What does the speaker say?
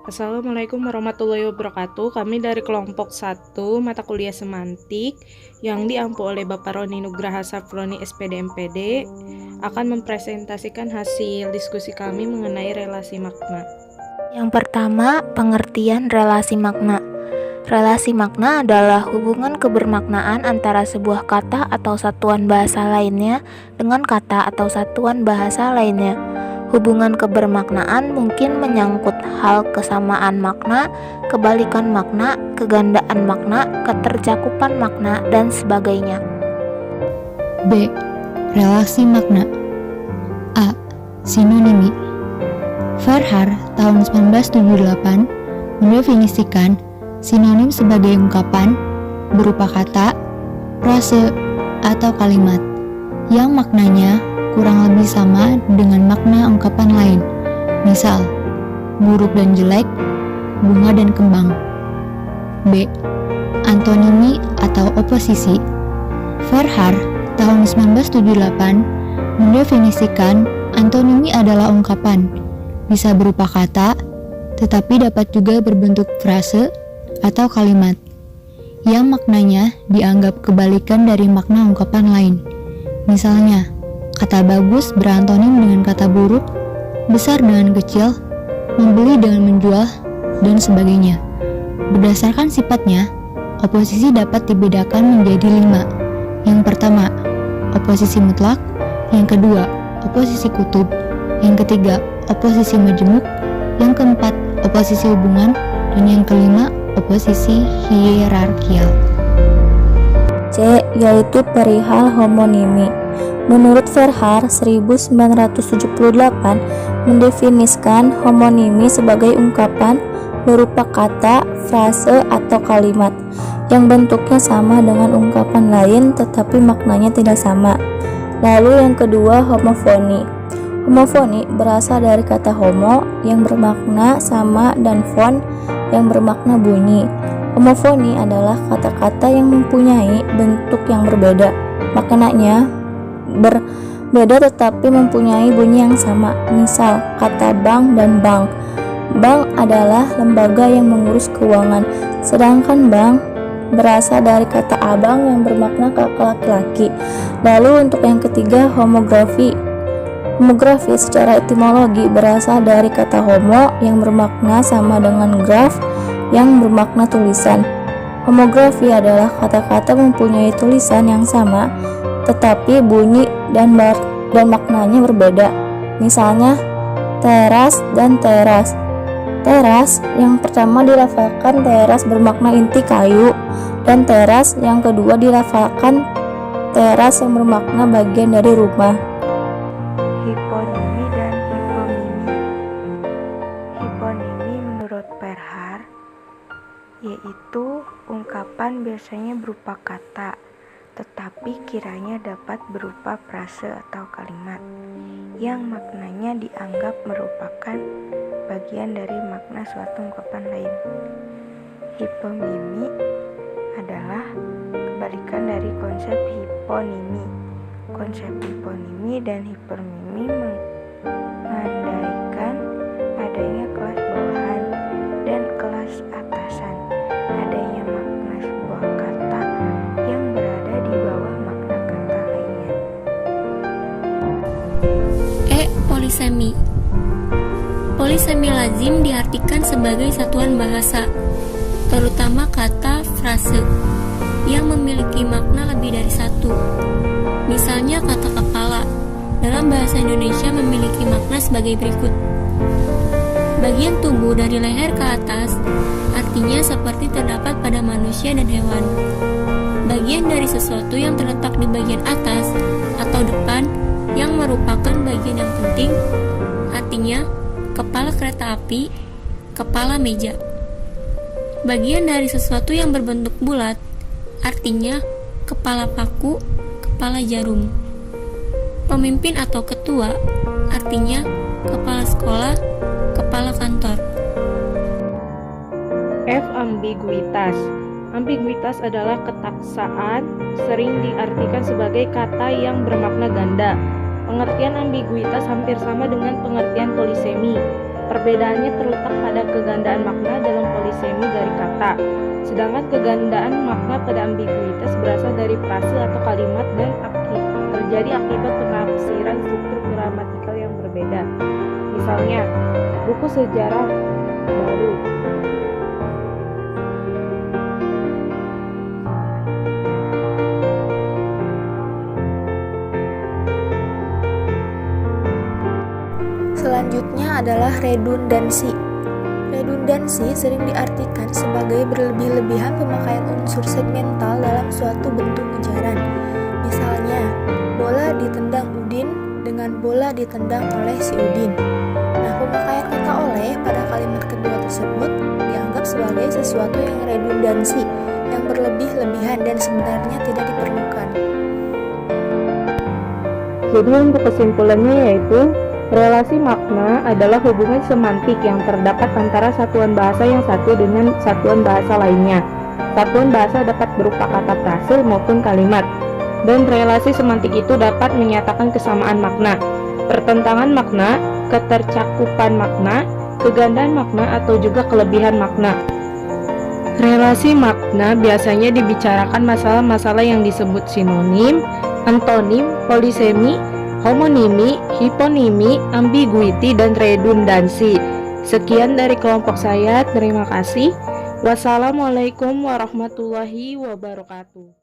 Assalamualaikum warahmatullahi wabarakatuh. Kami dari kelompok 1 mata kuliah semantik yang diampu oleh Bapak Roni Nugraha Safroni SPD MPD akan mempresentasikan hasil diskusi kami mengenai relasi makna. Yang pertama, pengertian relasi makna. Relasi makna adalah hubungan kebermaknaan antara sebuah kata atau satuan bahasa lainnya dengan kata atau satuan bahasa lainnya. Hubungan kebermaknaan mungkin menyangkut hal kesamaan makna, kebalikan makna, kegandaan makna, ketercakupan makna, dan sebagainya. B. Relasi makna. A. Sinonimi. Farhar tahun 1978 mendefinisikan sinonim sebagai ungkapan berupa kata, frase, atau kalimat yang maknanya kurang lebih sama dengan makna ungkapan lain. Misal, buruk dan jelek, bunga dan kembang. B. Antonimi atau oposisi. Farhar tahun 1978 mendefinisikan antonimi adalah ungkapan, bisa berupa kata, tetapi dapat juga berbentuk frase atau kalimat, yang maknanya dianggap kebalikan dari makna ungkapan lain. Misalnya, kata bagus berantonim dengan kata buruk, besar dengan kecil, membeli dengan menjual, dan sebagainya. Berdasarkan sifatnya, oposisi dapat dibedakan menjadi 5. Yang pertama, oposisi mutlak. Yang kedua, oposisi kutub. Yang ketiga, oposisi majemuk. Yang keempat, oposisi hubungan. Dan yang kelima, oposisi hierarkial. C. Yaitu perihal homonimi. Menurut Farhar 1978 mendefinisikan homonimi sebagai ungkapan berupa kata, frase, atau kalimat yang bentuknya sama dengan ungkapan lain tetapi maknanya tidak sama. Lalu yang kedua, homofoni. Homofoni berasal dari kata homo yang bermakna sama dan fon yang bermakna bunyi. Homofoni adalah kata-kata yang mempunyai bentuk yang berbeda, maknanya berbeda tetapi mempunyai bunyi yang sama. Misal, kata bank dan bank. Bank adalah lembaga yang mengurus keuangan, sedangkan bank berasal dari kata abang yang bermakna kakak laki-laki. Lalu untuk yang ketiga, homografi. Homografi secara etimologi berasal dari kata homo yang bermakna sama dengan graf yang bermakna tulisan. Homografi adalah kata-kata mempunyai tulisan yang sama tetapi bunyi dan maknanya berbeda. Misalnya, teras dan teras. Teras yang pertama dilafalkan teras bermakna inti kayu, dan teras yang kedua dilafalkan teras yang bermakna bagian dari rumah. Hiponimi dan hipomimi. Hiponimi menurut Farhar yaitu ungkapan biasanya berupa kata, tetapi kiranya dapat berupa frase atau kalimat yang maknanya dianggap merupakan bagian dari makna suatu ungkapan lain. Hipomimi adalah kebalikan dari konsep hiponimi. Konsep hiponimi dan hipermimi mengandaikan adanya kelas bawahan dan kelas atasan, adanya makna sebuah kata yang berada di bawah makna kata lainnya. Polisemi. Polisemi lazim diartikan sebagai satuan bahasa, terutama kata frase yang memiliki makna lebih dari satu. Misalnya kata kepala dalam bahasa Indonesia memiliki makna sebagai berikut. Bagian tubuh dari leher ke atas artinya seperti terdapat pada manusia dan hewan. Bagian dari sesuatu yang terletak di bagian atas atau depan yang merupakan bagian yang penting artinya kepala kereta api, kepala meja. Bagian dari sesuatu yang berbentuk bulat artinya kepala paku, kepala jarum. Pemimpin atau ketua artinya kepala sekolah, kepala kantor. F. Ambiguitas. Ambiguitas adalah ketaksaan, sering diartikan sebagai kata yang bermakna ganda. Pengertian ambiguitas hampir sama dengan pengertian polisemi. Perbedaannya terletak pada kegandaan kata. Sedangkan kegandaan makna pada ambiguitas berasal dari frase atau kalimat dan terjadi akibat penafsiran struktur gramatikal yang berbeda. Misalnya, buku sejarah baru. Selanjutnya adalah redundansi. Redundansi sering diartikan sebagai berlebih-lebihan pemakaian unsur segmental dalam suatu bentuk ujaran. Misalnya, bola ditendang Udin dengan bola ditendang oleh si Udin. Nah, pemakaian kata oleh pada kalimat kedua tersebut dianggap sebagai sesuatu yang redundansi, yang berlebih-lebihan dan sebenarnya tidak diperlukan. Jadi untuk kesimpulannya yaitu relasi makna adalah hubungan semantik yang terdapat antara satuan bahasa yang satu dengan satuan bahasa lainnya. Satuan bahasa dapat berupa kata frase maupun kalimat, dan relasi semantik itu dapat menyatakan kesamaan makna, pertentangan makna, ketercakupan makna, kegandaan makna, atau juga kelebihan makna. Relasi makna biasanya dibicarakan masalah-masalah yang disebut sinonim, antonim, polisemi, homonimi, hiponimi, ambiguity, dan redundansi. Sekian dari kelompok saya, terima kasih. Wassalamualaikum warahmatullahi wabarakatuh.